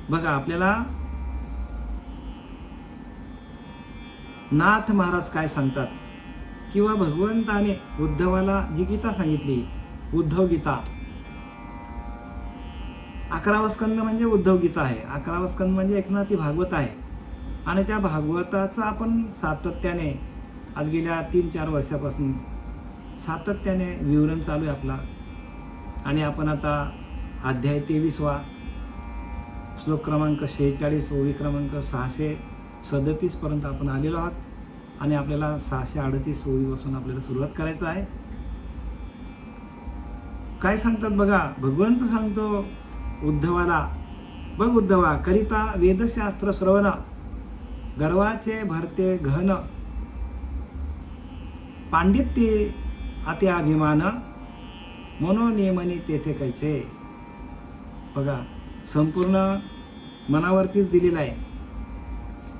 बघा, आपल्याला नाथ महाराज काय सांगतात, किंवा भगवंताने उद्धवाला जी गीता सांगितली, उद्धव गीता, 11वा स्कंद म्हणजे उद्धव गीता आहे. 11वा स्कंद म्हणजे एकनाथी भागवत आहे. आणि त्या भागवताचं आपण सातत्याने आज गेल्या 3-4 वर्षापासून सातत्याने विवरण चालू आहे आपला. आणि आपण आता अध्याय 23वा, श्लोक क्रमांक 46, ओवी क्रमांक 637 पर्यंत आपण आलेलो आहोत. आणि आपल्याला 638 ओवीपासून आपल्याला सुरुवात करायचं आहे. काय सांगतात बघा, भगवंत सांगतो उद्धवाला, बघ उद्धवा, करिता वेदशास्त्र श्रवण, गर्वाचे भरते घन, पांडित्ये अति अभिमान, मनोनियमनी तेथे कैचे. बघा, संपूर्ण मनावरतीच दिलेलं आहे.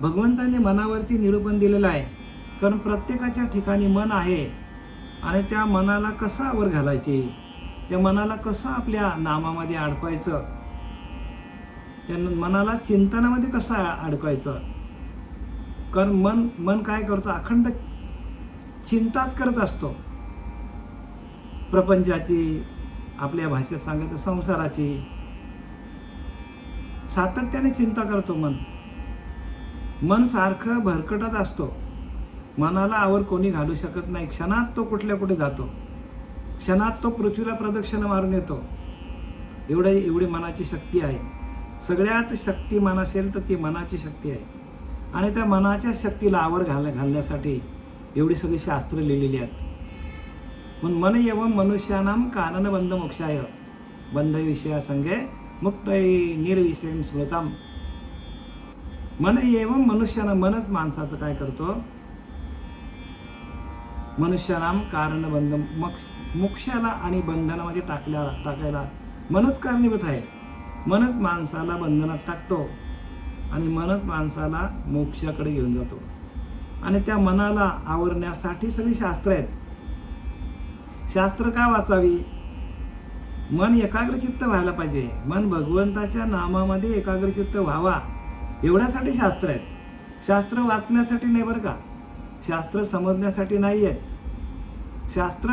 भगवंताने मनावरती निरूपण दिलेलं आहे. कारण प्रत्येकाच्या ठिकाणी मन आहे आणि त्या मनाला कसं आवर घालायचे, त्या मनाला कसं आपल्या नामामध्ये अडकवायचं, त्या मनाला चिंतनामध्ये कसं अडकवायचं. कारण मन काय करतो, अखंड चिंताच करत असतो. प्रपंचाची, आपल्या भाषेत सांगायचं संसाराची सातत्याने चिंता करतो मन सारखं भरकटत असतो. मनाला आवर कोणी घालू शकत नाही. क्षणात तो कुठल्या कुठे जातो, क्षणात तो पृथ्वीला प्रदक्षिणा मारून येतो. एवढी मनाची शक्ती आहे. सगळ्यात शक्तिमान असेल तर ती मनाची शक्ती आहे. आणि त्या मनाच्या शक्तीला आवर घालण्यासाठी एवढी सगळी शास्त्र लिहिलेली आहेत. म्हणून मन एवं मनुष्यानाम कानन बंध मोक्षाय, बंध विषया संगे मुक्त निर्विषय स्मृतम. मन एवं मनुष्यानं, मनच माणसाचं काय करतो, मनुष्यानाम कारण बंध, मोक्षाला आणि बंधनामध्ये टाकायला मनच कारणीभूत आहे. मनच माणसाला बंधनात टाकतो आणि मनच माणसाला मोक्षाकडे घेऊन जातो. आणि त्या मनाला आवरण्यासाठी सगळी शास्त्र आहेत. शास्त्र का वाचावी, मन एकाग्रचित्त व्हायला पाहिजे. मन भगवंताच्या नामामध्ये एकाग्रचित्त व्हावा एवढ्यासाठी शास्त्र आहेत. शास्त्र वाचण्यासाठी नाही बरं का, शास्त्र समजण्यासाठी नाही आहेत. शास्त्र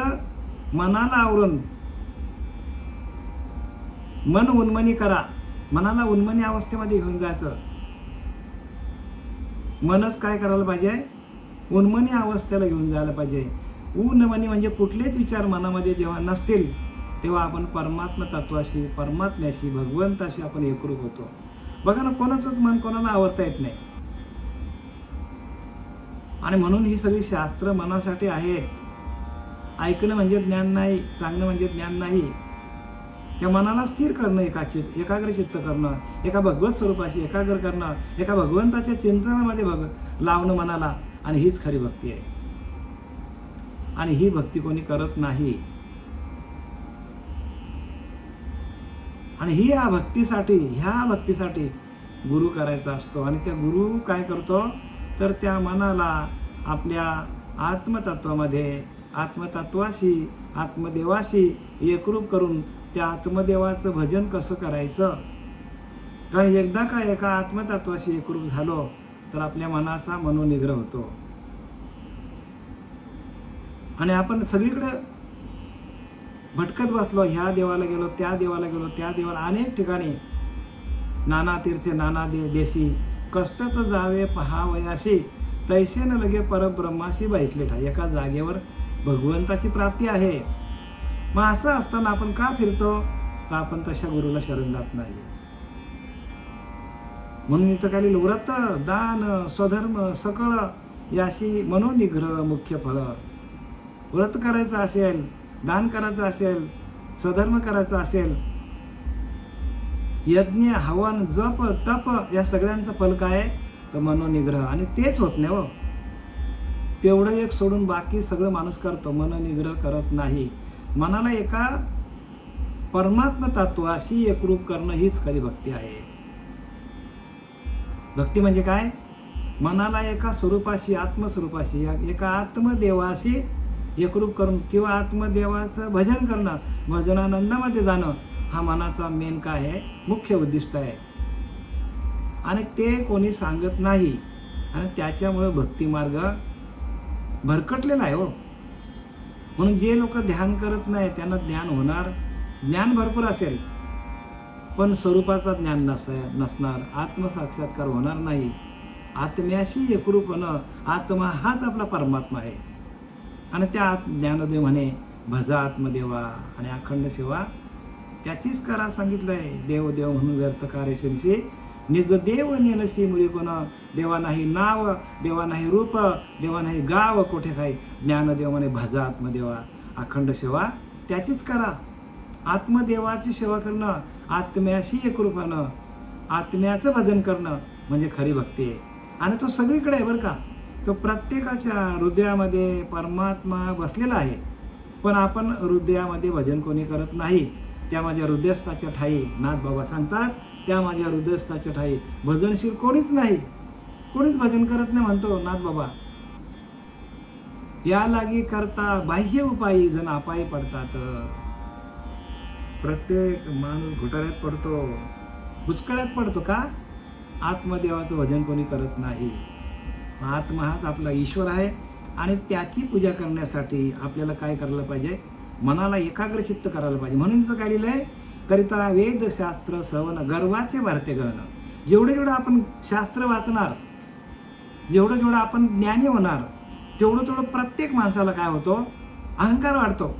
मनाला आवरून मन उन्मनी करा, मनाला उन्मनी अवस्थेमध्ये घेऊन जायचं. मनच काय करायला पाहिजे, उन्मनी अवस्थेला घेऊन जायला पाहिजे. उन्मनी म्हणजे कुठलेच विचार मनामध्ये जेव्हा नसतील तेव्हा आपण परमात्मा तत्वाशी, परमात्म्याशी, भगवंताशी आपण एकरूप होतो. बघा ना, कोणाचंच मन कोणाला आवरता येत नाही. आणि म्हणून ही सगळी शास्त्र मनासाठी आहेत. ऐकणं म्हणजे ज्ञान नाही, सांगणं म्हणजे ज्ञान नाही. त्या मनाला स्थिर करणं, एकाग्रचित्त करणं, एका भगवत स्वरूपाशी एकाग्र करणं, एका भगवंताच्या चिंतनामध्ये लावणं मनाला. आणि हीच खरी भक्ती आहे. आणि ही भक्ती कोणी करत नाही. आणि ह्या भक्तीसाठी गुरु करायचा असतो. आणि त्या गुरु काय करतो, तर त्या मनाला आपल्या आत्मतत्वामध्ये, आत्मतत्वाशी, आत्मदेवाशी एकरूप करून त्या आत्मदेवाचं भजन कसं करायचं. कारण एकदा का एका आत्मतत्वाशी एकरूप झालो तर आपल्या मनाचा मनोनिग्रह होतो. आणि आपण सगळीकडे भटकत बसलो, ह्या देवाला गेलो, त्या देवाला गेलो, त्या देवाला, अनेक ठिकाणी, नाना तीर्थे नाना देशी, कष्ट तर जावे पहावयाशी, तैसे न लगे परब्रह्माशी बैसले ठा. एका जागेवर भगवंताची प्राप्ती आहे. मग असं असताना आपण का फिरतो, तर आपण तशा गुरुला शरण जात नाही. म्हणून इथं खाली व्रत, दान, स्वधर्म सकळ याशी मनोनिग्रह मुख्य फळ. व्रत करायचं असेल, दान करायचं असेल, स्वधर्म करायचं असेल, यज्ञ, हवन, जप, तप या सगळ्यांचं फल काय आहे, तर मनोनिग्रह. आणि तेच होत नाही हो. तेवढं एक सोडून बाकी सगळं माणूस करतो, मनोनिग्रह करत नाही. मनाला एका परमात्मा तत्वाशी एकरूप करणं हीच खरी भक्ती आहे. भक्ती म्हणजे काय, मनाला एका स्वरूपाशी, आत्मस्वरूपाशी, एका आत्मदेवाशी एकरूप करून किंवा आत्मदेवाचं भजन करणं, भजनानंदामध्ये जाणं, हा मनाचा मेन काय आहे, मुख्य उद्दिष्ट आहे. आणि ते कोणी सांगत नाही, आणि त्याच्यामुळं भक्तिमार्ग भरकटलेला आहे हो. म्हणून जे लोक ध्यान करत नाही त्यांना ज्ञान होणार, ज्ञान भरपूर असेल पण स्वरूपाचा ज्ञान नसणार, आत्मसाक्षात्कार होणार नाही. आत्म्याशी एकरूप होणं, आत्मा हाच आपला परमात्मा आहे. आणि त्या ज्ञानदेव म्हणे भजा आत्मदेवा, आणि अखंड सेवा त्याचीच करा सांगितलंय. देव देव म्हणून व्यर्थ कार्य शिरशी, निज देव नेनसी मुळी कोण, देवा नाही नाव, देवा नाही रूप, देवा नाही गाव कोठे काही. ज्ञानदेव म्हणे भजा आत्मदेवा, अखंड सेवा त्याचीच करा. आत्मदेवाची सेवा करणं, आत्म्याशी एकरूप होणं, आत्म्याचं भजन करणं म्हणजे खरी भक्ती आहे. आणि तो सगळीकडे आहे बरं का. तो प्रत्येकाच्या हृदयामध्ये परमात्मा बसलेला आहे, पण आपण हृदयामध्ये भजन कोणी करत नाही. त्या माझ्या हृदयस्थाच्या ठाई, नाथ बाबा सांगतात, त्या माझ्या हृदयस्थाच्या ठाई भजनशील कोणीच नाही, कोणीच भजन करत नाही म्हणतो नाथ बाबा. या लागी करता बाह्य उपायी जण अपायी पडतात. प्रत्येक माणूस घोटाळ्यात पडतो, बुचकळ्यात पडतो का? आत्मदेवाचं भजन कोणी करत नाही. आत्मा हाच आपला ईश्वर आहे, आणि त्याची पूजा करण्यासाठी आपल्याला काय करायला पाहिजे? मनाला एकाग्रचित्त करायला पाहिजे. म्हणून तर काय लिहिलं आहे, करिता वेद शास्त्र श्रवण गर्वाचे भरते गहन. जेवढं जेवढं आपण शास्त्र वाचणार, जेवढं जेवढं आपण ज्ञानी होणार, तेवढं तेवढं प्रत्येक माणसाला काय होतो? अहंकार वाढतो.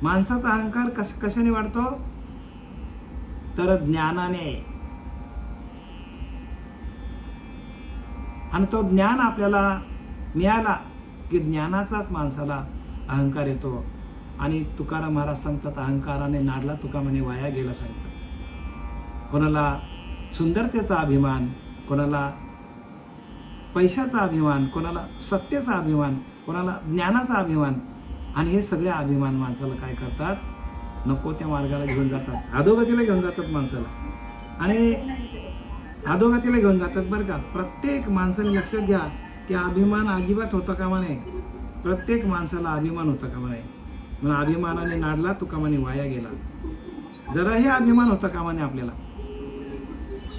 माणसाचा अहंकार कशाने वाढतो? तर ज्ञानाने. आणि तो ज्ञान आपल्याला मिळाला की ज्ञानाचाच माणसाला अहंकार येतो. आणि तुकाराम महाराज सांगतात, अहंकाराने नाडला तुका म्हणे वाया गेला सांगतात. कोणाला सुंदरतेचा अभिमान, कोणाला पैशाचा अभिमान, कोणाला सत्तेचा अभिमान, कोणाला ज्ञानाचा अभिमान. आणि हे सगळे अभिमान माणसाला काय करतात? नको त्या मार्गाला घेऊन जातात, अधोगतीला घेऊन जातात माणसाला, आणि अधोगतीला घेऊन जातात बरं का. प्रत्येक माणसाने लक्षात घ्या की अभिमान अजिबात होता कामा नये. प्रत्येक माणसाला अभिमान होता कामा नये. म्हणून अभिमानाने नाडला तुका म्हणे वाया गेला. जराही अभिमान होता कामा नये आपल्याला.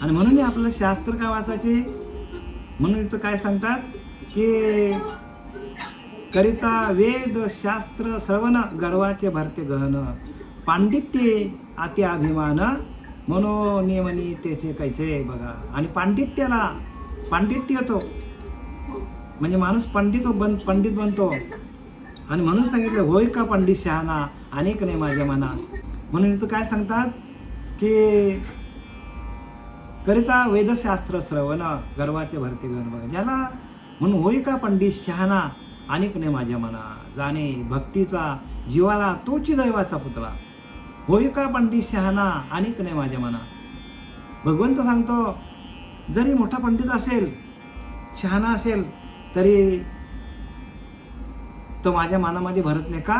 आणि म्हणून आपलं शास्त्र काय वाचायचे? म्हणून इथं काय सांगतात की करिता वेद शास्त्र श्रवण गर्वाचे भरते गहन, पांडित्ये अति अभिमान म्हणून म्हणी तेथे कायचे बघा. आणि पांडित्य येतो म्हणजे माणूस पंडित बनतो. आणि म्हणून सांगितलं होय का पंडित शहाणा, अनेक नाही माझ्या मना. म्हणून इथं काय सांगतात की करिता वेदशास्त्र श्रवण गर्वाचे भरते गहन बघा. ज्याला म्हणून होय का पंडित शहाणा, अनेक नाही माझ्या मना. जाणे भक्तीचा जीवाला तोची दैवाचा पुतळा. होय का पंडित शहाणा, अनेक नाही माझ्या मना. भगवंत सांगतो, जरी मोठा पंडित असेल, शहाणा असेल, तरी तो माझ्या मनामध्ये भरत नाही का?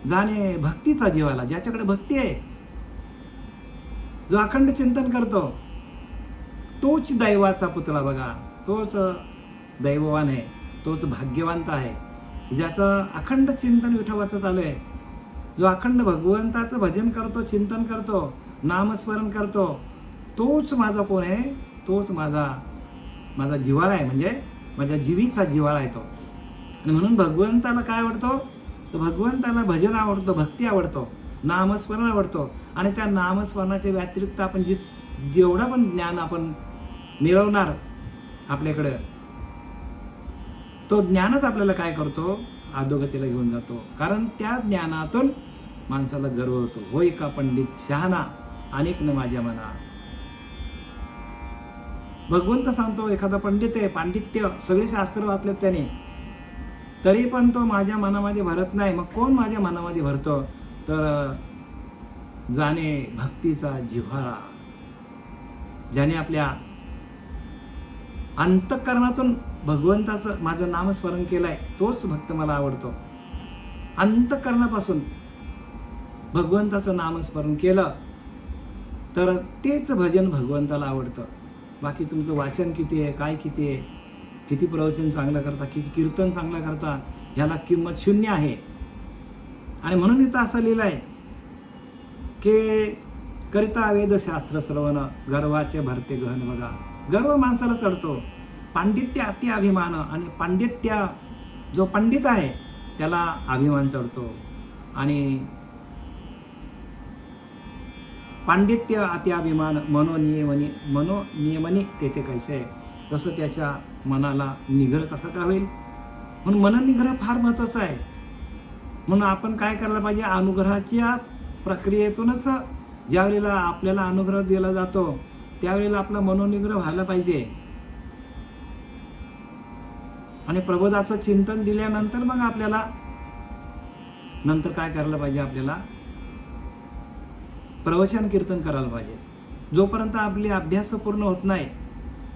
जाणे भक्तीचा जीवाला, ज्याच्याकडे भक्ती आहे, जो अखंड चिंतन करतो, तोच दैवाचा पुतळा बघा. तोच दैववान आहे, तोच भाग्यवंत आहे, ज्याचं अखंड चिंतन विठोबाचं चालू आहे. जो अखंड भगवंताचं भजन करतो, चिंतन करतो, नामस्मरण करतो, तोच माझा कोण आहे? तोच माझा जिव्हाळा आहे, म्हणजे माझ्या जीवीचा जिव्हाळा आहे तो. आणि म्हणून भगवंताला काय आवडतो? तर भगवंताला भजन आवडतो, भक्ती आवडतो, नामस्मरण आवडतो. आणि त्या नामस्मरणाच्या व्यतिरिक्त आपण जेवढा पण ज्ञान आपण मिळवणार आपल्याकडं, तो ज्ञानच आपल्याला काय करतो? अधोगतीला घेऊन जातो. कारण त्या ज्ञानातून माणसाला गर्व होतो. होय का पंडित शहाणा, अनेक न माझ्या मना. भगवंत सांगतो, एखादा पंडित आहे, पांडित्य सगळे शास्त्र वाचलेत त्याने, तरी पण तो माझ्या मनामध्ये भरत नाही. मग कोण माझ्या मनामध्ये भरतो? तर जाणे भक्तीचा जिव्हाळा, ज्याने आपल्या अंतःकरणातून भगवंताचं माझं नामस्मरण केलं आहे, तोच भक्त मला आवडतो. अंतःकरणापासून भगवंताचं नामस्मरण केलं तर तेच भजन भगवंताला आवडतं. बाकी तुमचं वाचन किती आहे, काय किती आहे, किती प्रवचन चांगलं करता, किती कीर्तन चांगलं करता, ह्याला किंमत शून्य आहे. आणि म्हणून इथं असं लिहिलं आहे की करिता वेदशास्त्र श्रवण गर्वाचे भरते गहन बघा. गर्व माणसाला चढतो. पांडित्य अति अभिमान, आणि पांडित्य जो पंडित आहे त्याला अभिमान चढतो. आणि पांडित्य अति अभिमान मनोनियमनी तेथे कैसे, तसं त्याच्या मनाला निग्रह कसा का होईल. म्हणून मननिग्रह फार महत्त्वाचा आहे. म्हणून आपण काय करायला पाहिजे, अनुग्रहाच्या प्रक्रियेतूनच ज्यावेळेला आपल्याला अनुग्रह दिला जातो त्यावेळेला आपला मनोनिग्रह व्हायला पाहिजे. आणि प्रबोधाचं चिंतन दिल्यानंतर मग आपल्याला नंतर काय करायला पाहिजे, आपल्याला प्रवचन कीर्तन करायला पाहिजे. जोपर्यंत आपली अभ्यास पूर्ण होत नाही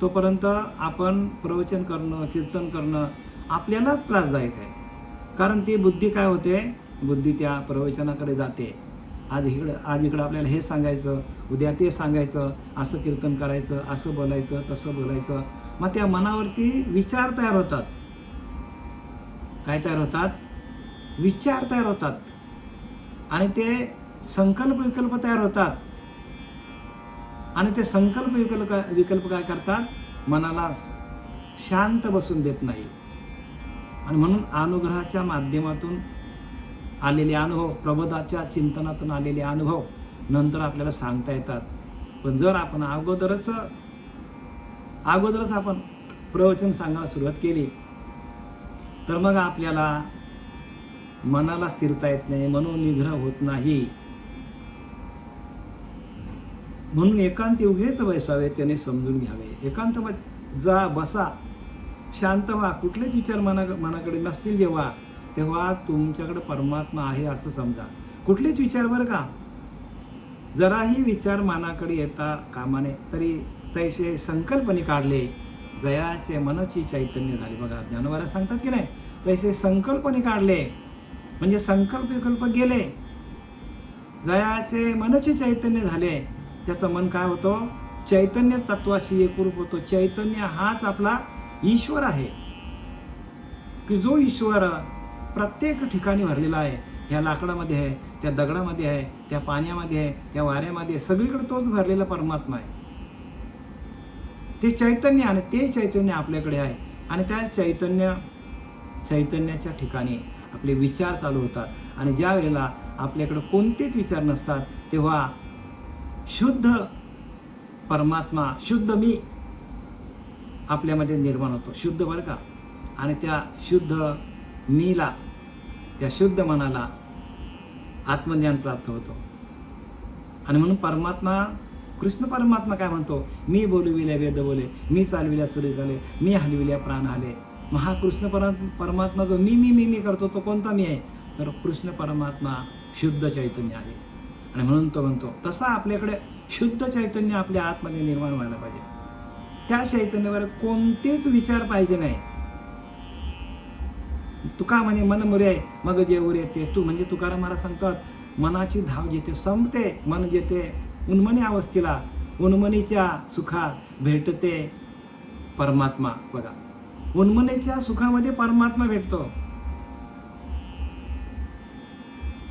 तोपर्यंत आपण प्रवचन करणं कीर्तन करणं आपल्यालाच त्रासदायक आहे. कारण ती बुद्धी काय होते, बुद्धी त्या प्रवचनाकडे जाते. आज इकडं आपल्याला हे सांगायचं, उद्या ते सांगायचं, असं कीर्तन करायचं, असं बोलायचं, तसं बोलायचं. मग त्या मनावरती विचार तयार होतात. काय तयार होतात, विचार तयार होतात. आणि ते संकल्प विकल्प तयार होतात. आणि ते संकल्प विकल्प काय करतात, मनाला शांत बसून देत नाही. आणि म्हणून अनुग्रहाच्या माध्यमातून आलेले अनुभव, प्रबोधाच्या चिंतनातून आलेले अनुभव नंतर आपल्याला सांगता येतात. पण जर आपण अगोदरच आपण प्रवचन सांगायला सुरुवात केली तर मग आपल्याला मनाला स्थिरता येत नाही, मनोनिग्रह होत नाही. म्हणून एकांत उघेच बैसावे त्याने समजून घ्यावे. एकांत जा, बसा, शांत व्हा. कुठलेच विचार मनाकडे नसतील तेव्हा तुमच्याकडे परमात्मा आहे असं समजा. कुठलेच विचार बरं का, जराही विचार मनाकडे येता कामाने तरी तैसे संकल्पने काढले जयाचे मनची चैतन्य झाले. बघा ज्ञानोबाला सांगतात की नाही, तैसे संकल्पने काढले म्हणजे संकल्प विकल्प गेले, जयाचे मनचे चैतन्य झाले. त्याचं मन काय होतं, चैतन्य तत्वाशी एकरूप होतो. चैतन्य हाच आपला ईश्वर आहे, की जो ईश्वर प्रत्येक ठिकाणी भरलेला आहे. ह्या लाकडामध्ये आहे, त्या दगडामध्ये आहे, त्या पाण्यामध्ये आहे, त्या वाऱ्यामध्ये, सगळीकडे तोच भरलेला परमात्मा आहे. ते चैतन्य, आणि ते चैतन्य आपल्याकडे आहे. आणि त्या चैतन्याच्या ठिकाणी आपले विचार चालू होतात. आणि ज्या वेळेला आपल्याकडे कोणतेच विचार नसतात तेव्हा शुद्ध परमात्मा, शुद्ध मी आपल्यामध्ये निर्माण होतो. शुद्ध बरं का. आणि त्या शुद्ध मीला, त्या शुद्ध मनाला आत्मज्ञान प्राप्त होतो. आणि म्हणून परमात्मा, कृष्ण परमात्मा काय म्हणतो, मी बोलविल्या वेद बोले, मी चालविल्या सुरे चाले, मी हलविल्या प्राण हाले. मग हा कृष्ण परमात्मा जो मी करतो तो कोणता मी आहे, तर कृष्ण परमात्मा शुद्ध चैतन्य आहे. आणि म्हणून तो म्हणतो तसा आपल्याकडे शुद्ध चैतन्य आपल्या आतमध्ये निर्माण व्हायला पाहिजे. त्या चैतन्यावर कोणतेच विचार पाहिजे नाही. तुका म्हणे मन मुरे मग जे उरे ते तू, म्हणजे तुकाराम महाराज सांगतात, मनाची धाव जिथे संपते, मन जेथे उन्मनी अवस्थेला, उन्मनीच्या सुखात भेटते परमात्मा. बघा उन्मनीच्या सुखामध्ये परमात्मा भेटतो.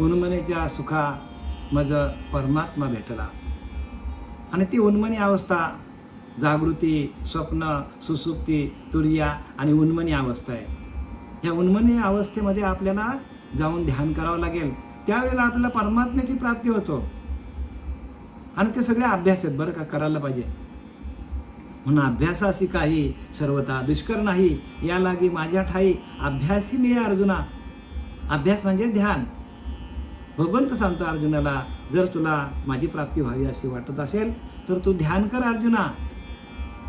उन्मनीच्या सुखा मज परमात्मा भेटला. आणि ती उन्मनी अवस्था जागृती, स्वप्न, सुसुप्ती, तुर्या आणि उन्मनी अवस्था आहे. ह्या उन्मनी अवस्थेमध्ये आपल्याला जाऊन ध्यान करावं लागेल. त्यावेळेला आपल्याला परमात्म्याची प्राप्ती होतो. आणि ते सगळे अभ्यास आहेत बरं का, करायला पाहिजे. म्हणून अभ्यासाशी काही सर्वथा दुष्कर नाही, या लागी माझ्या ठाई अभ्यासी मिळे अर्जुना. अभ्यास म्हणजे ध्यान. भगवंत सांगतो अर्जुनाला, जर तुला माझी प्राप्ती व्हावी अशी वाटत असेल तर तू ध्यान कर अर्जुना.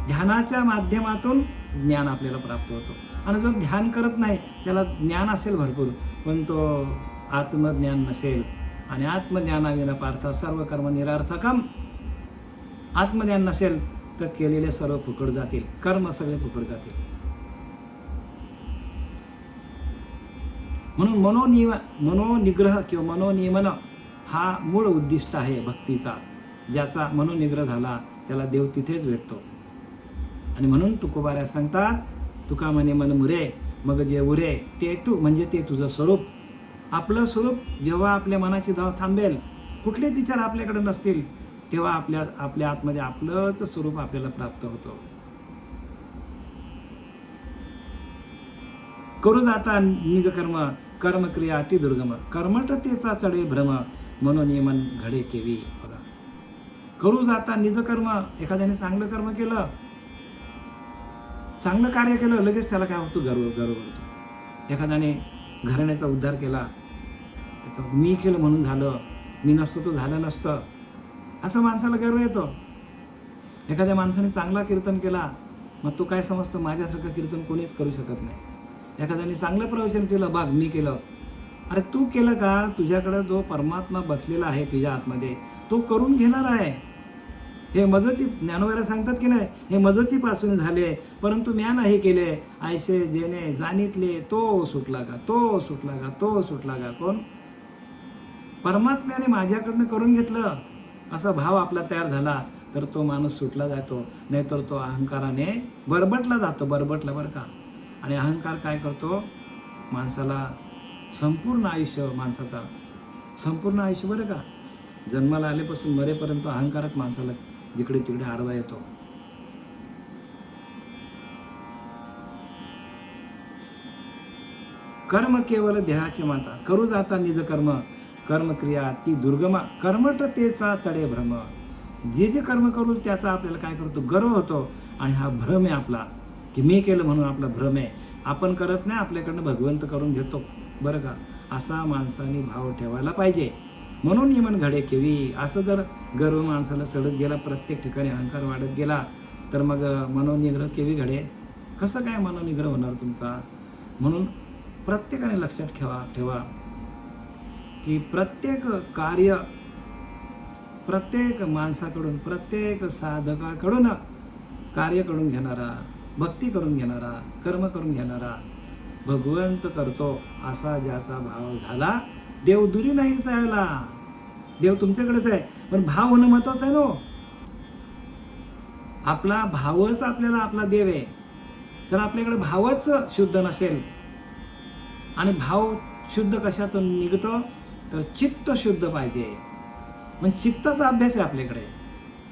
ध्यानाच्या माध्यमातून ज्ञान आपल्याला प्राप्त होतो. आणि जो ध्यान करत नाही त्याला ज्ञान असेल भरपूर, पण तो आत्मज्ञान नसेल. आणि आत्मज्ञानाविना पार्था सर्व कर्म निरर्थकम. आत्मज्ञान नसेल तर केलेले सर्व फुकट जातील, कर्म सगळे फुकट जातील. म्हणून मनोनिग्रह किंवा मनोनियमन हा मूळ उद्दिष्ट आहे भक्तीचा. ज्याचा मनोनिग्रह झाला त्याला देव तिथेच भेटतो. आणि म्हणून तुकोबाऱ्या सांगतात, तुका म्हणे मन मुरे मग जे उरे ते तू, म्हणजे ते तुझं स्वरूप. आपलं स्वरूप जेव्हा आपल्या मनाची धाव थांबेल, कुठलेच विचार आपल्याकडे नसतील, तेव्हा आपल्या आतमध्ये आपलंच स्वरूप आपल्याला प्राप्त होतं. करू जाता निज कर्म कर्मक्रिया अति दुर्गम कर्मठतेचा चढे भ्रम म्हणून ये मन घडे केवी. बघा, करू जाता निज कर्म, एखाद्याने चांगलं कर्म केलं, चांगलं कार्य केलं, लगेच त्याला काय होतं, गर्व होतो. एखाद्याने घराण्याचा उद्धार केला, तर मी केलं म्हणून झालं, मी नसतो तो झालं नसतं, असं माणसाला गर्व येतो. एखाद्या माणसाने चांगला कीर्तन केला, मग तो काय समजतं, माझ्यासारखं कीर्तन कोणीच करू शकत नाही. एखाद्याने चांगलं प्रवचन केलं, बघ मी केलं, अरे तू केलं का? तुझ्याकडं जो परमात्मा बसलेला आहे तुझ्या आतमध्ये, तो करून घेणार आहे. हे मजची ज्ञानोबाला सांगतात की नाही, हे मजची पासून झाले, परंतु म्या नाही केले, ऐसे जेने जाणितले तो सुटला का, तो सुटला का, तो सुटला का. कोण? परमात्म्याने माझ्याकडनं करून घेतलं, असा भाव आपला तयार झाला तर तो माणूस सुटला जातो. नाहीतर तो अहंकाराने बरबटला जातो, बरबटला बरं का. आणि अहंकार काय करतो, माणसाला संपूर्ण आयुष्य, माणसाचा संपूर्ण आयुष्य बरं का, जन्माला आल्यापासून मरेपर्यंत अहंकारच माणसाला जिकडे तिकडे आडवा येतो. कर्म केवळ देहाचे माता करू जाता निज कर्म कर्मक्रिया ती दुर्गमा कर्मठतेचा चढे भ्रम. जे जे कर्म करू त्याचा आपल्याला काय करतो, गर्व होतो. आणि हा भ्रम आहे आपला, की मी केलं म्हणून आपला भ्रम आहे. आपण करत नाही, आपल्याकडनं भगवंत करून घेतो बरं का. असा माणसाने भाव ठेवायला पाहिजे. म्हणून ये मन घडे केवी. असं जर गर्व माणसाला चढत गेला, प्रत्येक ठिकाणी अहंकार वाढत गेला, तर मग मनोनिग्रह केवी घडे. कसं काय मनोनिग्रह होणार तुमचा? म्हणून प्रत्येकाने लक्षात ठेवा की प्रत्येक कार्य, प्रत्येक माणसाकडून, प्रत्येक साधकाकडून कार्य करून घेणारा, भक्ती करून घेणारा, कर्म करून घेणारा भगवंत करतो. असा ज्याचा भाव झाला, देव दुरी नाही जायला, देव तुमच्याकडेच आहे. पण भाव होणं महत्वाचं आहे ना. आपला भावच आपल्याला आपला देव आहे. तर आपल्याकडे भावच शुद्ध नसेल, आणि भाव शुद्ध कशातून निघतो, तर चित्त शुद्ध पाहिजे. मग चित्ताचा अभ्यास आहे आपल्याकडे.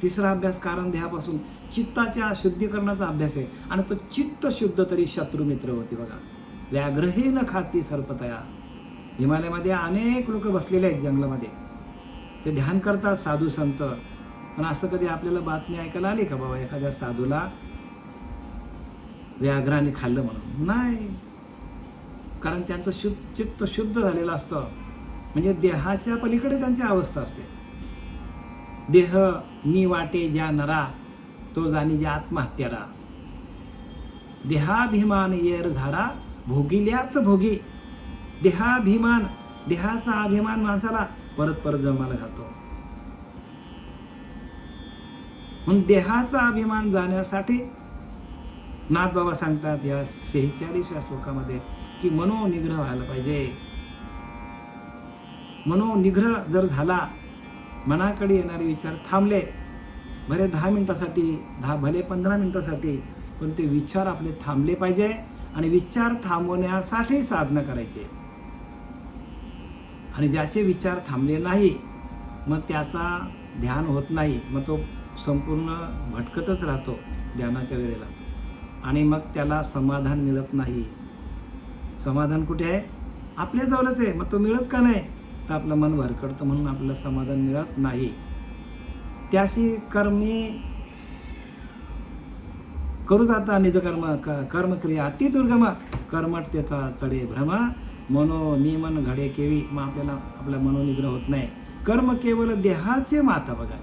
तिसरा अभ्यास कारण देहापासून चित्ताच्या शुद्धीकरणाचा अभ्यास आहे. आणि तो चित्त शुद्ध तरी शत्रू मित्र होते. बघा, व्याघ्रही न खाती सर्पतया. हिमालयामध्ये अनेक लोक बसलेले आहेत जंगलामध्ये, ते ध्यान करतात, साधू संत. पण असं कधी आपल्याला बातमी ऐकायला आली का बाबा एखाद्या साधूला व्याघ्राने खाल्लं म्हणून? नाही. कारण त्यांचं चित्त शुद्ध झालेलं असतं. म्हणजे देहाच्या पलीकडे त्यांची अवस्था असते. देह मी वाटे ज्या नरा, तो जाणी ज्या आत्महत्यारा. देहाभिमान येर झारा, भोगिल्याच भोगी. देहाभिमान, देहाचा अभिमान माणसाला परत परत जन्माला घालतो. म्हणून देहाचा अभिमान जाण्यासाठी नाथबाबा सांगतात या 46व्या श्लोकामध्ये की मनोनिग्रह व्हायला पाहिजे. मनोनिग्रह जर झाला, मनाकडे येणारे विचार थांबले, भले 10 मिनिटासाठी, भले 15 मिनिटासाठी, पण ते विचार आपले थांबले पाहिजे. आणि विचार थांबवण्यासाठी साधना करायचे. आणि ज्याचे विचार थांबले नाही, मग त्याचा ध्यान होत नाही, मग तो संपूर्ण भटकतच राहतो ध्यानाच्या वेळेला. आणि मग त्याला समाधान मिळत नाही. समाधान कुठे आहे? आपल्या जवळच आहे. मग तो मिळत का नाही? तर आपलं मन भरकडतं, म्हणून आपल्याला समाधान मिळत नाही. त्याशी कर्मी करू जाता निज कर्म कर्मक्रिया अति दुर्गम कर्मठतेचा चढे भ्रम मनोनियमन घडे केवी. मग आपल्याला आपला मनोनिग्रह होत नाही. कर्म केवळ देहाचे माता. बघा,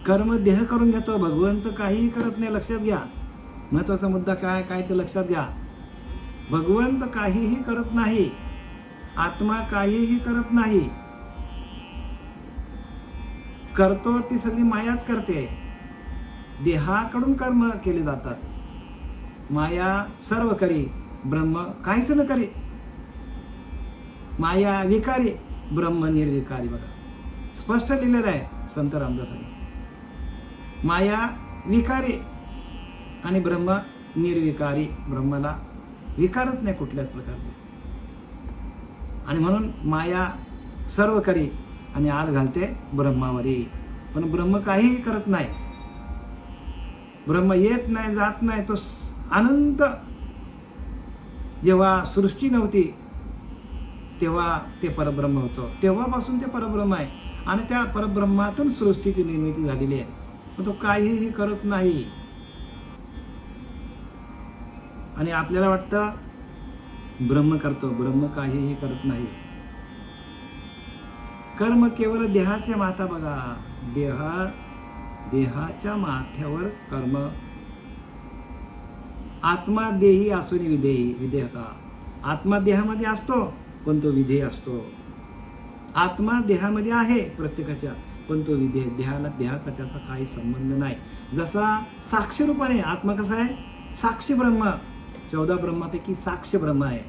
कर्म देह करून घेतो, भगवंत काहीही करत नाही. लक्षात घ्या, महत्वाचा मुद्दा काय ते लक्षात घ्या. भगवंत काहीही करत नाही, आत्मा काहीही करत नाही. करतो ती सगळी मायाच करते. देहाकडून कर्म केले जातात. माया सर्व करी, ब्रह्म काहीच न करी. माया विकारी, ब्रह्म निर्विकारी. बघा, स्पष्ट लिहिलेलं आहे संत रामदासांनी. माया विकारी आणि ब्रह्म निर्विकारी. ब्रह्माला विकारच नाही कुठल्याच प्रकारचे. आणि म्हणून माया सर्व करी आणि आळ घालते ब्रह्मावरी. पण ब्रह्म काहीही करत नाही. ब्रह्म येत नाही, जात नाही. तो अनंत. जेव्हा सृष्टी नव्हती तेव्हा ते परब्रह्म होतं. तेव्हापासून ते परब्रह्म आहे आणि त्या परब्रह्मातून सृष्टीची निर्मिती झालेली आहे. पण तो काहीही करत नाही. आणि आपल्याला वाटतं ब्रह्म करतो. ब्रह्म काहीही करत नाही. कर्म केवळ देहाचे माथा. बघा, देहाच्या माथ्यावर कर्म. आत्मा देही असून विधेयता. आत्मा देहामध्ये असतो पण तो विधेय असतो. आत्मा देहामध्ये आहे प्रत्येकाच्या, पण तो विधेय. देहाचा त्याचा काही संबंध नाही. जसा साक्षी रूपाने आत्मा कसा आहे? साक्षी ब्रह्म. 14 ब्रह्मापैकी साक्ष ब्रह्म आहे.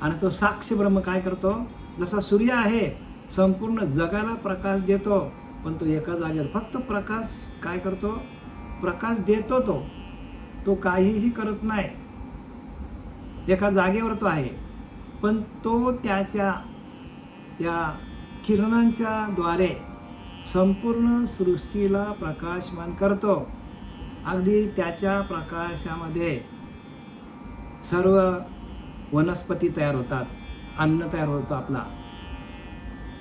आणि तो साक्ष ब्रह्म काय करतो? जसा सूर्य आहे, संपूर्ण जगाला प्रकाश देतो, पण तो एका जागेवर फक्त प्रकाश काय करतो? प्रकाश देतो. तो काहीही करत नाही. एका जागेवर तो आहे, पण तो त्या किरणांच्या द्वारे संपूर्ण सृष्टीला प्रकाशमान करतो. अगदी त्याच्या प्रकाशामध्ये सर्व वनस्पती तयार होतात, अन्न तयार होतं आपला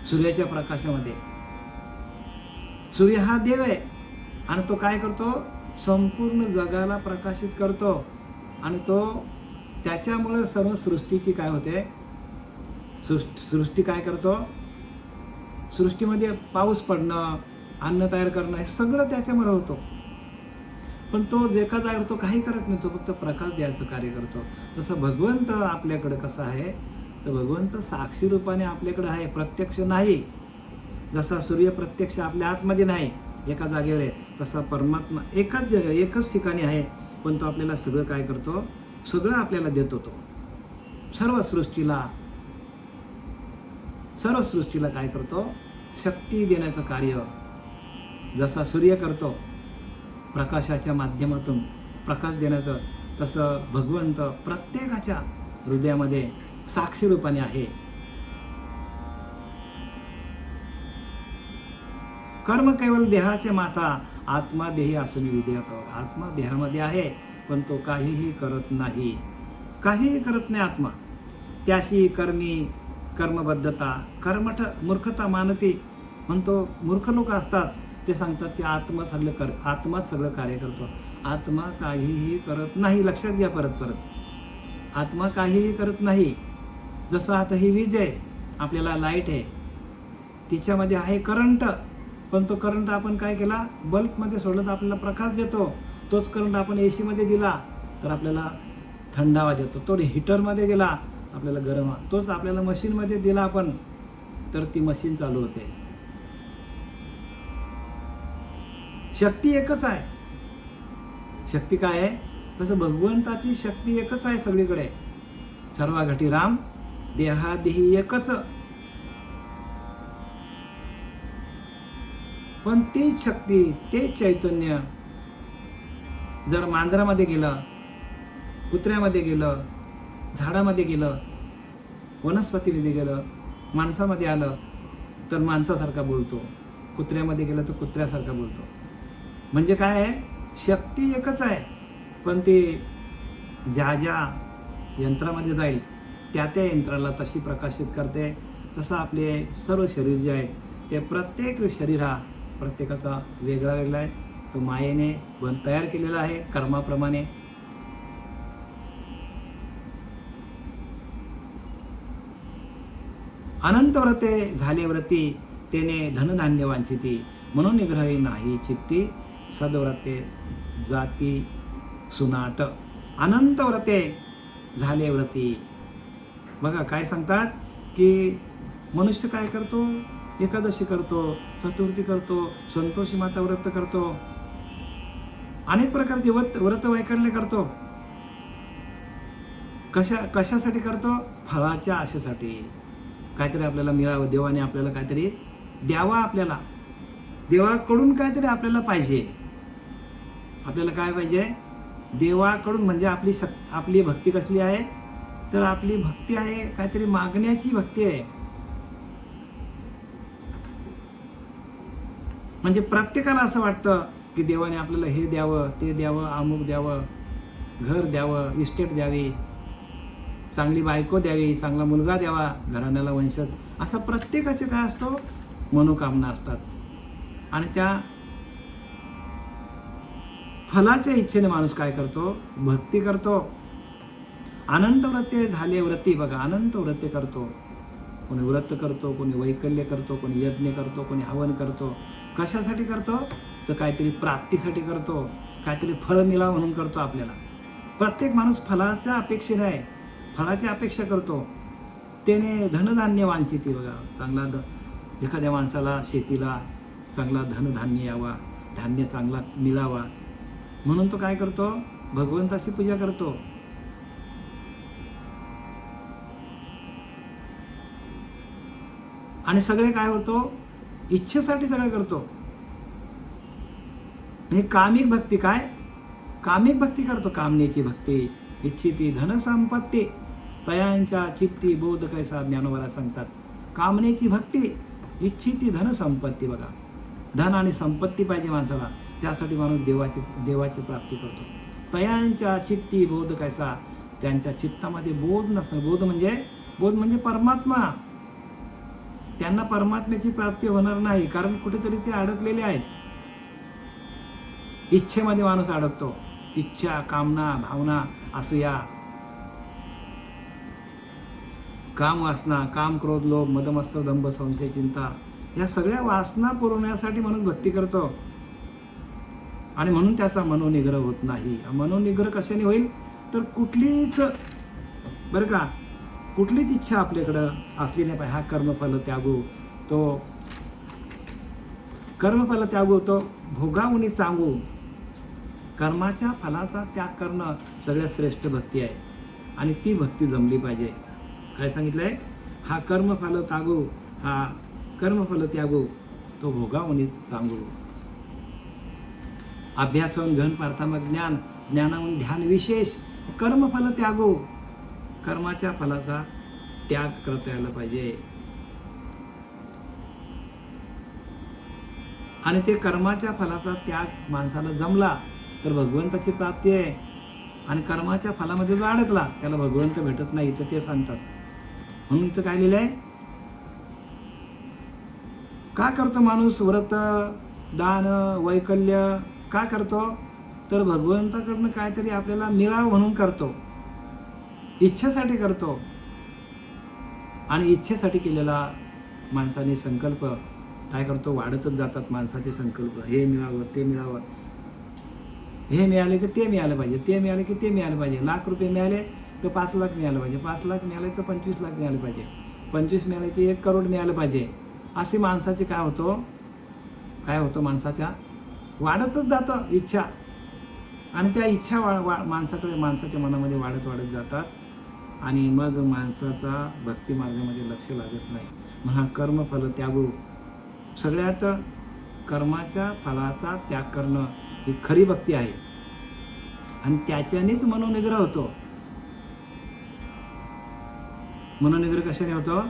सूर्याच्या प्रकाशामध्ये. सूर्य हा देव आहे आणि तो काय करतो? संपूर्ण जगाला प्रकाशित करतो. आणि तो त्याच्यामुळे सर्व सृष्टीची काय होते? सृष्टी काय करतो? सृष्टीमध्ये पाऊस पडणं, अन्न तयार करणं, हे सगळं त्याच्यामुळे होतं. पण तो जे का जागेवर तो काही करत नाही. तो फक्त प्रकाश द्यायचं कार्य करतो. तसं भगवंत आपल्याकडे कसं आहे? तर भगवंत साक्षी रूपाने आपल्याकडे आहे, प्रत्यक्ष नाही. जसा सूर्य प्रत्यक्ष आपल्या आतमध्ये नाही, एका जागेवर आहे, तसा परमात्मा एकच ठिकाणी आहे, पण तो आपल्याला सगळं काय करतो? सगळं आपल्याला देतो. तो सर्व सृष्टीला काय करतो? शक्ती देण्याचं कार्य. जसा सूर्य करतो प्रकाशाच्या माध्यमातून प्रकाश देण्याचं, तसं भगवंत प्रत्येकाच्या हृदयामध्ये साक्षी रूपाने आहे. कर्म केवळ देहाचे माथा. आत्मा देही असून विधेयत. आत्मा देहामध्ये आहे, पण तो काहीही करत नाही. काहीही करत नाही आत्मा. त्याशी कर्मबद्धता, कर्मठ मूर्खता मानते. म्हणतो मूर्ख लोक असतात, ते सांगतात की आत्माच सगळं कार्य करतो. आत्मा काहीही करत नाही. लक्षात घ्या परत. आत्मा काहीही करत नाही. जसं आता ही वीज आहे, आपल्याला लाईट आहे, तिच्यामध्ये आहे करंट, पण तो करंट आपण काय केला? बल्बमध्ये सोडला तर आपल्याला प्रकाश देतो. तोच करंट आपण AC मध्ये दिला तर आपल्याला थंडावा देतो. तो हीटरमध्ये दिला तर आपल्याला गरम. तोच आपल्याला मशीनमध्ये दिला आपण तर ती मशीन चालू होते. शक्ती एकच आहे. शक्ती काय आहे? तसं भगवंताची शक्ती एकच आहे सगळीकडे. सर्व घटी राम, देहादेही एकच. पण तीच शक्ती, तेच चैतन्य जर मांजरामध्ये गेलं, कुत्र्यामध्ये गेलं, झाडामध्ये गेलं, वनस्पतीमध्ये गेलं, माणसामध्ये आलं तर माणसासारखा बोलतो, कुत्र्यामध्ये गेलं तर कुत्र्यासारखा बोलतो. म्हणजे काय आहे? शक्ती एकच आहे, पण ती ज्या यंत्रामध्ये जाईल त्या यंत्राला तशी प्रकाशित करते. तसं आपले सर्व शरीर जे आहे ते प्रत्येक शरीर हा प्रत्येकाचा वेगळा आहे. तो मायेने तयार केलेला आहे कर्माप्रमाणे. अनंत व्रते झाले व्रती, तेने धनधान्य वांछिती. म्हणून निग्रही नाही चित्ती, सद्व्रते जाती सुनाट. अनंत व्रते झाले व्रती. बघा काय सांगतात की मनुष्य काय करतो? एकादशी करतो, चतुर्थी करतो, संतोषी माता व्रत करतो, अनेक प्रकारचे व्रत वैकल्य करतो. कशासाठी करतो? फळाच्या आशेसाठी. काहीतरी आपल्याला मिळावं, देवाने आपल्याला काहीतरी द्यावा, आपल्याला देवाकडून काहीतरी आपल्याला पाहिजे. आपल्याला काय पाहिजे? देवाकडून. म्हणजे आपली भक्ती कसली आहे? तर आपली भक्ती आहे काहीतरी मागण्याची भक्ती आहे. म्हणजे प्रत्येकाला असं वाटतं की देवाने आपल्याला हे द्यावं, ते द्यावं, अमुक द्यावं, घर द्यावं, इस्टेट द्यावी, चांगली बायको द्यावी, चांगला मुलगा द्यावा, घराण्याला वंशज, असा प्रत्येकाचे काय असतो मनोकामना असतात. आणि त्या फलाच्या इच्छेने माणूस काय करतो, भक्ती करतो. अनंत व्रते झाले व्रती, बघा अनंत व्रते करतो. कोणी व्रत करतो, कोणी वैकल्य करतो, कोणी यज्ञ करतो, कोणी हवन करतो. कशासाठी करतो, तर काहीतरी प्राप्तीसाठी करतो, काहीतरी फळ मिळावं म्हणून करतो. आपल्याला प्रत्येक माणूस फलाच्या अपेक्षेने आहे, फळाची अपेक्षा करतो. त्याने धनधान्य वांछिती, बघा चांगला एखाद्या माणसाला शेतीला चांगला धनधान्य यावा, धान्य चांगला मिळावा म्हणून तो काय करतो, भगवंताची पूजा करतो. आणि सगळे काय होतो, इच्छेसाठी सगळं करतो. म्हणजे कामिक भक्ती, काय कामिक भक्ती करतो, कामनेची भक्ती. इच्छिती धनसंपत्ती तयांच्या चित्ती बोध कैसा, ज्ञानोबा सांगतात. कामनेची भक्ती, इच्छिती धनसंपत्ती. बघा धन आणि संपत्ती पाहिजे माणसाला, त्यासाठी माणूस देवाची प्राप्ती करतो. तयांच्या चित्ती बोध कैसा, त्यांच्या चित्तामध्ये बोध नसतं. बोध म्हणजे परमात्मा. त्यांना परमात्म्याची प्राप्ती होणार नाही, कारण कुठेतरी ते अडकलेले आहेत. इच्छेमध्ये माणूस अडकतो. इच्छा, कामना, भावना, असूया, काम वासना, काम क्रोध लोभ मदमत्सर दंभ संशय चिंता, या सगळ्या वासना पुरवण्यासाठी माणूस भक्ती करतो. आणि म्हणून त्याचा मनोनिग्रह होत नाही. मनोनिग्रह कशाने होईल, तर कुठलीच इच्छा आपल्याकडं असली नाही पाहिजे. हा कर्मफल त्यागो तो भोगावूनी सांगू. कर्माच्या फलाचा त्याग करणं सगळ्यात श्रेष्ठ भक्ती आहे. आणि ती भक्ती जमली पाहिजे. काय सांगितलंय, हा कर्मफल त्यागो तो भोगावूनी सांगू. अभ्यासवून घन पार्थामक ज्ञान, ज्ञानाहून ध्यान विशेष. कर्मफल त्यागो, कर्माच्या फलाचा त्याग करता यायला पाहिजे. आणि ते कर्माच्या फलाचा त्याग माणसाला जमला तर भगवंताची प्राप्ती आहे. आणि कर्माच्या फलामध्ये जो अडकला त्याला भगवंत भेटत नाही, तर ते सांगतात. म्हणून इथं काय लिहिलंय, का करतो माणूस व्रत, दान, वैकल्य का करतो, तर भगवंताकडनं काहीतरी आपल्याला मिळावं म्हणून करतो, इच्छेसाठी करतो. आणि इच्छेसाठी केलेला माणसाने संकल्प काय करतो, वाढतच जातात माणसाचे संकल्प. हे मिळावं, ते मिळावं, हे मिळाले की ते मिळालं पाहिजे, ते मिळाले की ते मिळालं पाहिजे. ₹1,00,000 मिळाले तर 5,00,000 मिळालं पाहिजे, 5,00,000 मिळाले तर 25,00,000 मिळाले पाहिजे, 25 मिळाले की 1 करोड मिळालं पाहिजे. असे माणसाचे काय होतं माणसाच्या वाढतच जातं इच्छा. आणि त्या इच्छा माणसाच्या मनामध्ये वाढत जातात. आणि मग माणसाचा भक्ती मार्गामध्ये लक्ष लागत नाही. म्हणा कर्मफल त्यागो, सगळ्यात कर्माच्या फलाचा त्याग करणं ही खरी भक्ती आहे. आणि त्याच्यानेच मनोनिग्रह होतो. मनोनिग्रह कशाने होतो,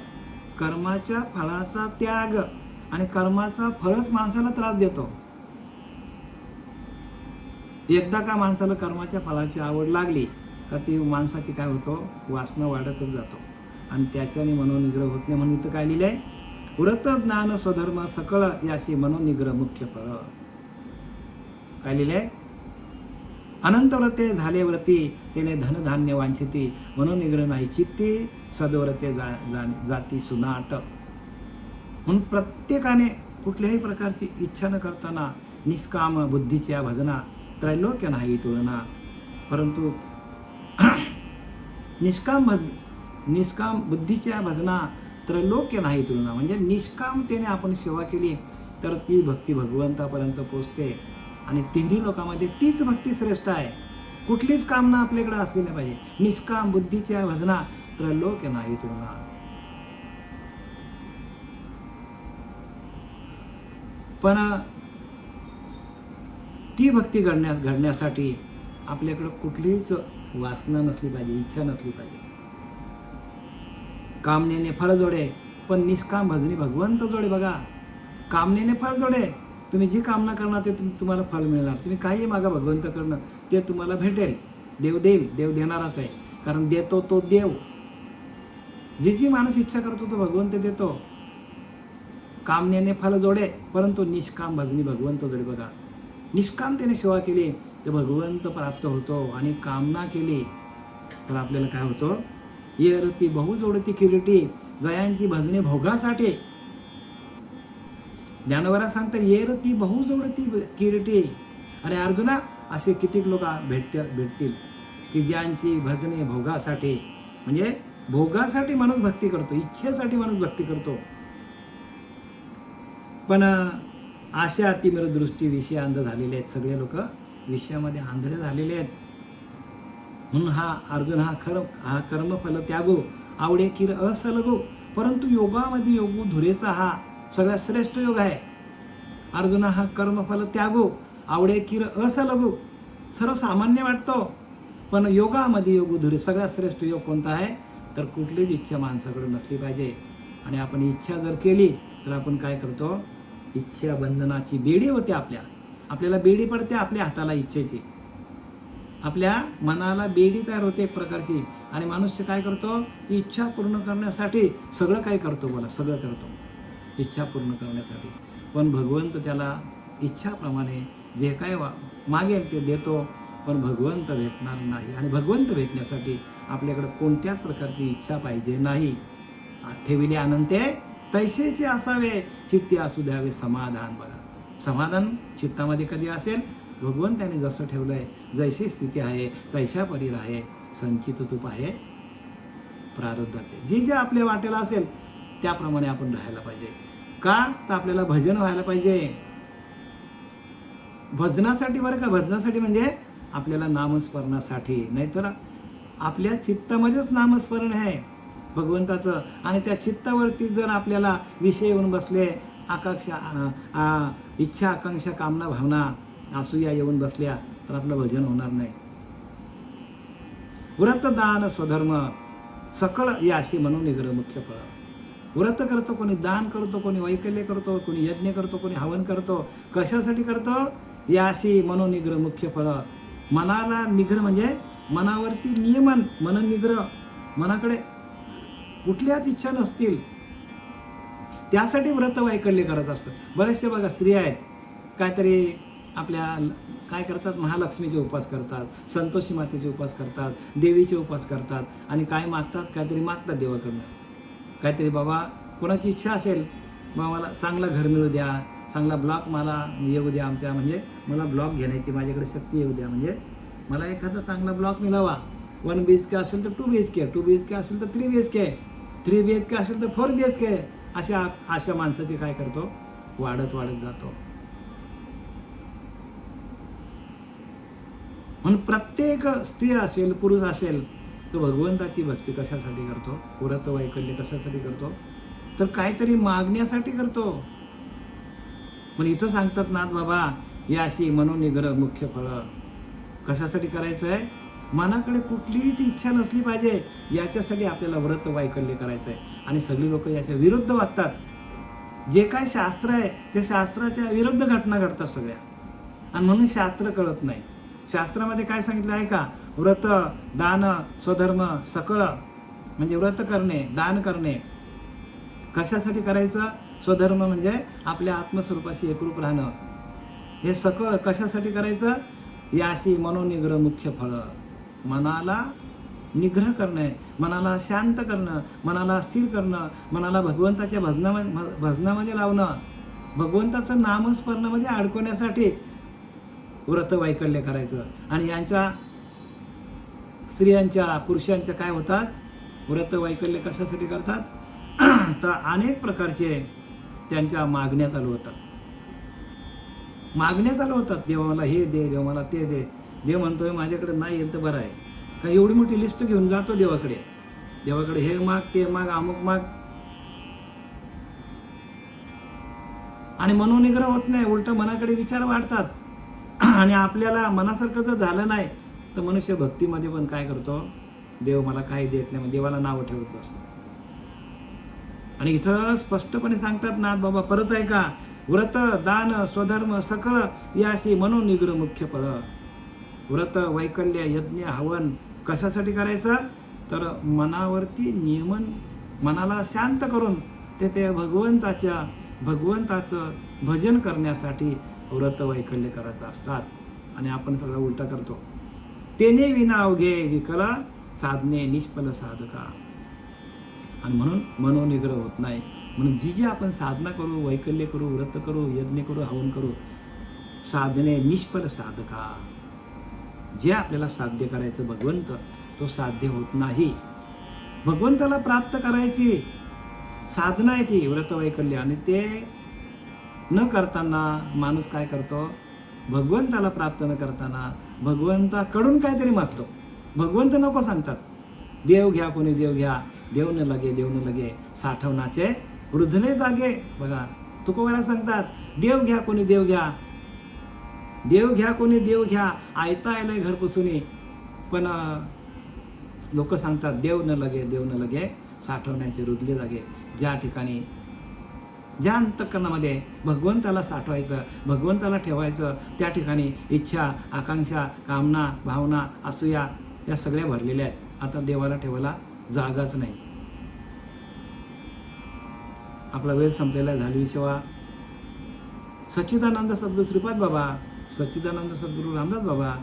कर्माच्या फलाचा त्याग. आणि कर्माचा फळच माणसाला त्रास देतो. एकदा का माणसाला कर्माच्या फलाची आवड लागली का ती माणसाची काय होतो, वासना वाढतच जातो. आणि त्याच्याने मनोनिग्रह होत नाही. म्हणून इथं काय लिहिलंय, व्रत ज्ञान स्वधर्म सकळ याशी मनोनिग्रह मुख्य फळ. काय लिहिलंय, अनंत व्रते झाले व्रती, त्याने धनधान्य वांछिती, मनोनिग्रह नाही चित्ती, सद्व्रते जाती सुनाट. म्हणून प्रत्येकाने कुठल्याही प्रकारची इच्छा न करताना निष्काम बुद्धीच्या भजना, त्रैलोक्य नाही तुलना. परंतु निष्काम बुद्धीच्या भजना त्रैलोक्य नाही तुलना. म्हणजे निष्कामतेने आपण सेवा केली तर ती भक्ती भगवंतापर्यंत पोचते. आणि तिन्ही लोकांमध्ये तीच भक्ती श्रेष्ठ आहे. कुठलीच कामना आपल्याकडे असली नाही पाहिजे. निष्काम बुद्धीच्या भजना त्रैलोक्य नाही तुलना. पण ती भक्ती घडण्यासाठी आपल्याकडं कुठलीच वासना नसली पाहिजे, इच्छा नसली पाहिजे. कामनेने फळ जोडे पण निष्काम भजनी भगवंत जोडे. बघा कामनेने फळ जोडे तुम्ही जी कामना करणार ते तुम्हाला फळ मिळणार. तुम्ही काही मागा भगवंताकडनं, ते तुम्हाला भेटेल. देव देईल, देव देणारच आहे, कारण देतो तो देव. जी जी माणूस इच्छा करतो तो भगवंत देतो. कामनेने फल जोडे, परंतु निष्काम भजनी भगवंत जोडे. बघा, निष्कामतेने सेवा केली तर भगवंत प्राप्त होतो, आणि कामना केली तर आपल्याला काय होतं? ये रती बहु जोडती किरीटी, जयांची भजने भोगासाठी. ज्ञानवरा सांगता ये रती बहु जोडती किरीटी. अरे अर्जुना, असे कितीक लोक भेटतील की ज्यांची भजने भोगासाठी, म्हणजे भोगासाठी माणूस भक्ती करतो, इच्छेसाठी माणूस भक्ती करतो. पण अशा तिमिर दृष्टी विषय अंध झालेले आहेत. सगळे लोक विषयामध्ये आंधळे झालेले आहेत. म्हणून हा अर्जुन हा कर्मफल त्यागो, आवडे किर असलगो. परंतु योगामध्ये योगू धुरेचा हा सगळ्यात श्रेष्ठ योग आहे. अर्जुना हा कर्मफल त्यागो, आवडे किर असलगो. सर्वसामान्य वाटतो, पण योगामध्ये योगू धुरे सगळ्यात श्रेष्ठ योग कोणता आहे? तर कुठलीच इच्छा माणसाकडे नसली पाहिजे. आणि आपण इच्छा जर केली तर आपण काय करतो? इच्छा बंधनाची बेडी होते. आपल्याला बेडी पडते आपल्या हाताला इच्छेची. आपल्या मनाला बेडी तयार होते एक प्रकारची. आणि मनुष्य काय करतो? ती इच्छा पूर्ण करण्यासाठी सगळं काय करतो? बोला, सगळं करतो इच्छा पूर्ण करण्यासाठी. पण भगवंत त्याला इच्छाप्रमाणे जे काय मागेल ते देतो, पण भगवंत भेटणार नाही. आणि भगवंत भेटण्यासाठी आपल्याकडे कोणत्याच प्रकारची इच्छा पाहिजे नाही. ठेविले अनंते तैसेचे असावे, चित्ती असू द्यावे समाधान. बघा, समाधान चित्तामध्ये कधी असेल? भगवंताने जसं ठेवलंय, जैसी स्थिती आहे तैशा परीर आहे, संचित तूप आहे प्रारब्धाचे. जे जे आपल्या वाटेला असेल त्याप्रमाणे आपण राहायला पाहिजे. का? तर आपल्याला भजन व्हायला पाहिजे. भजनासाठी, बरं का, भजनासाठी म्हणजे आपल्याला नामस्मरणासाठी. नाहीतर आपल्या चित्तामध्येच नामस्मरण आहे भगवंताचं. आणि त्या चित्तावरती जर आपल्याला विषय येऊन बसले, इच्छा आकांक्षा कामना भावना असूया येऊन बसल्या, तर आपलं भजन होणार नाही. व्रत दान स्वधर्म सकळ याशी म्हणून निग्रह मुख्य फळ. व्रत करतो कोणी, दान करतो कोणी, वैकल्य करतो कोणी, यज्ञ करतो कोणी, हवन करतो. कशासाठी करतो? याशी म्हणून निग्रह मुख्य फळ. मनाला निग्रह म्हणजे मनावरती नियमन, मन निग्रह. मनाकडे कुठल्याच इच्छा नसतील त्यासाठी व्रत वैकल्य करत असतात. बरेचसे बघा स्त्रिया आहेत, काहीतरी आपल्या काय करतात? महालक्ष्मीचे उपास करतात, संतोषी मातेचे उपास करतात, देवीचे उपास करतात, आणि काय मागतात? काहीतरी मागतात देवाकडनं. काहीतरी बाबा कोणाची इच्छा असेल, मग मला चांगला घर मिळू द्या, चांगला ब्लॉक मला येऊ द्या, आमच्या म्हणजे मला ब्लॉक घेण्याची माझ्याकडे शक्ती येऊ द्या, म्हणजे मला एखादा चांगला ब्लॉक मिळावा. 1 BHK असेल तर 2 BHK, 2 BHK असेल तर 3 BHK, 3 BHK असेल तर 4 BHK. अशा माणसाचे काय करतो? वाढत जातो. म्हणून प्रत्येक स्त्री असेल पुरुष असेल तो भगवंताची भक्ती कशासाठी करतो? व्रत वैकल्य कशासाठी करतो? तर काहीतरी मागण्यासाठी करतो. पण इथं सांगतात नाथ बाबा, याशी म्हणून निग्रह मुख्य फळ. कशासाठी करायचं आहे? मनाकडे कुठलीच इच्छा नसली पाहिजे, याच्यासाठी आपल्याला व्रत वैकल्य करायचं आहे. आणि सगळी लोक याच्या विरुद्ध वागतात. जे काय शास्त्र आहे ते शास्त्राच्या विरुद्ध घटना घडतात सगळ्या, आणि म्हणून शास्त्र कळत नाही. शास्त्रामध्ये काय सांगितलं आहे का? व्रत दान स्वधर्म सकळ, म्हणजे व्रत करणे, दान करणे. कशासाठी करायचं? स्वधर्म म्हणजे आपल्या आत्मस्वरूपाशी एकरूप राहणं. हे सकळ कशासाठी करायचं? याशी मनोनिग्रह मुख्य फळ. मनाला निग्रह करणे, मनाला शांत करणं, मनाला स्थिर करणं, मनाला भगवंताच्या भजनामध्ये लावणं, भगवंताचं नामस्मरणामध्ये अडकवण्यासाठी व्रत वैकल्य करायचं. आणि यांच्या स्त्रियांच्या पुरुषांच्या काय होतात? व्रत वैकल्य कशासाठी करतात? तर अनेक प्रकारचे त्यांच्या मागण्या चालू होतात. देव मला हे दे, देव मला ते दे. देव म्हणतोय माझ्याकडे नाही येईल तर बरं आहे का? एवढी मोठी लिस्ट घेऊन जातो देवाकडे हे माग, ते माग, अमुक माग. आणि मनोनिग्रह होत नाही, उलट मनाकडे विचार वाढतात. आणि आपल्याला मनासारखं जर झालं नाही तर मनुष्य भक्तीमध्ये पण काय करतो? देव मला काही देत नाही, देवाला नावं ठेवत बसतो. आणि इथं स्पष्टपणे सांगतात नाथ बाबा, परत आहे का? व्रत दान स्वधर्म सकळ यासी म्हणून निग्र मुख्य फळ. व्रत वैकल्य यज्ञ हवन कशासाठी करायचं तर मनावरती नियमन, मनाला शांत करून ते भगवंताचं भजन करण्यासाठी व्रत वैकल्य करायचं असतात. आणि आपण सगळं उलटा करतो. तेने विना अवघे विकला साधने निष्फल साधका. आणि म्हणून मनोनिग्रह होत नाही. म्हणून जी आपण साधना करू, वैकल्य करू, व्रत करू, यज्ञ करू, हवन करू, साधने निष्फल साधका. जे आपल्याला साध्य करायचं भगवंत तो साध्य होत नाही. भगवंताला प्राप्त करायची साधना आहे ती व्रत वैकल्य. आणि ते न करताना माणूस काय करतो, भगवंताला प्राप्त न करताना भगवंताकडून काहीतरी मागतो. भगवंत नको सांगतात, देव घ्या कोणी देव घ्या, देव न लगे साठवणाचे वृद्धले जागे. बघा तुकोबाला सांगतात, देव घ्या कोणी देव घ्या, देव घ्या कोणी देव घ्या, आयता आलंय घर पुसूनी. पण लोक सांगतात देव न लगे साठवण्याचे रुजले जागे. ज्या ठिकाणी ज्या अंतःकरणामध्ये भगवंताला साठवायचं, भगवंताला ठेवायचं, त्या ठिकाणी इच्छा, आकांक्षा, कामना, भावना, असूया या सगळ्या भरलेल्या आहेत. आता देवाला ठेवायला जागाच नाही. आपला वेळ संपलेला झाली. शिवा सच्चिदानंद सद्गुरू श्रीपाद बाबा, सच्चिदानंद सद्गुरू रामदास बाबा,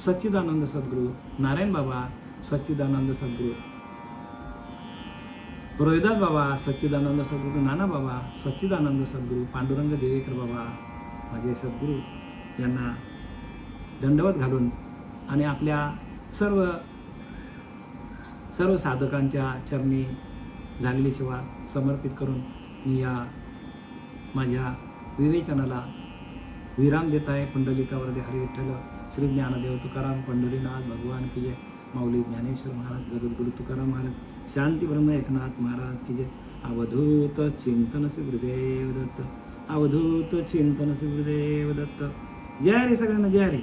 सच्चिदानंद सद्गुरू नारायण बाबा, सच्चिदानंद सद्गुरू रोहिदास बाबा, सच्चिदानंद सद्गुरू नाना बाबा, सच्चिदानंद सद्गुरू पांडुरंग देवेकर बाबा, माझे सद्गुरू यांना दंडवत घालून आणि आपल्या सर्व साधकांच्या चरणी झालेली सेवा समर्पित करून मी या माझ्या विवेचनाला विराम देत आहे. पुंडलिकावरती हरी विठ्ठल श्री ज्ञानदेव तुकाराम पंढरीनाथ भगवान की जय. माऊली ज्ञानेश्वर महाराज, जगद्गुरु तुकाराम महाराज, शांती ब्रह्म एकनाथ महाराज की जय. अवधूत चिंतन श्री गुरुदेव दत्त, अवधूत चिंतन श्री गुरुदेव दत्त. जय रे सगळ्यांना, जय रे.